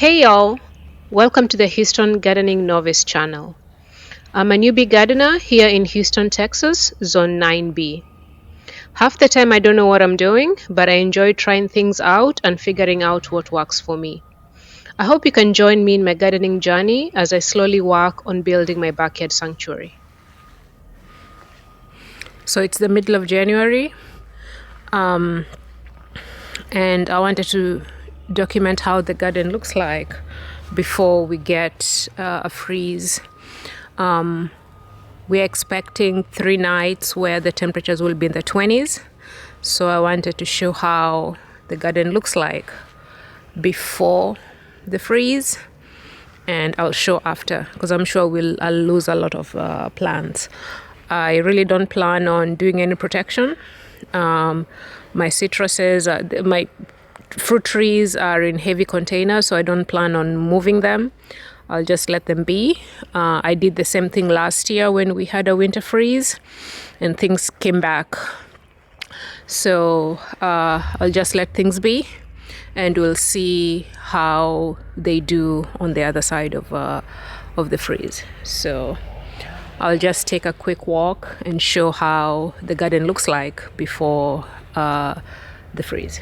Hey y'all, welcome to the Houston Gardening Novice channel. I'm a newbie gardener here in Houston, Texas, Zone 9B. Half the time I don't know what I'm doing, but I enjoy trying things out and figuring out what works for me. I hope you can join me in my gardening journey as I slowly work on building my backyard sanctuary. So it's the middle of January, um, and I wanted to document how the garden looks like before we get a freeze. We're expecting 3 nights where the temperatures will be in the 20s. So I wanted to show how the garden looks like before the freeze, and I'll show after because I'm sure I'll lose a lot of plants. I really don't plan on doing any protection. My citruses, my fruit trees are in heavy containers, so I don't plan on moving them. I'll just let them be. I did the same thing last year when we had a winter freeze and things came back. So I'll just let things be and we'll see how they do on the other side of the freeze. So I'll just take a quick walk and show how the garden looks like before the freeze.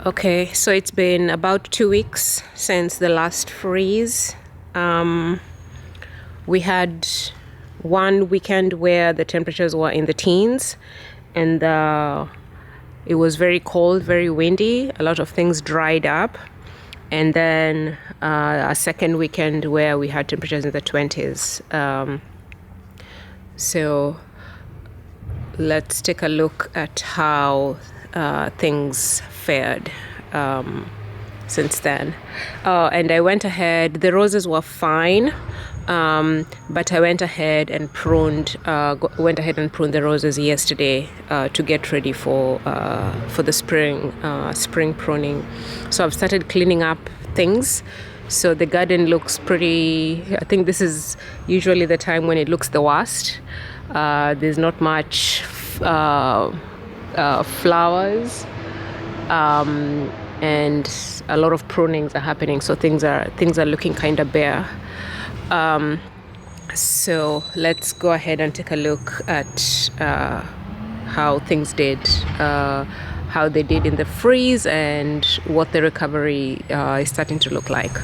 Okay, so it's been about 2 weeks since the last freeze. We had one weekend where the temperatures were in the teens, and it was very cold, very windy. A lot of things dried up. And then a second weekend where we had temperatures in the 20s. So let's take a look at how things fared since then. And I went ahead, the roses were fine, but I went ahead and pruned the roses yesterday to get ready for the spring pruning. So I've started cleaning up things. So the garden looks pretty, I think this is usually the time when it looks the worst. There's not much flowers, and a lot of prunings are happening, so things are looking kind of bare. So let's go ahead and take a look at how things did, how they did in the freeze, and what the recovery is starting to look like.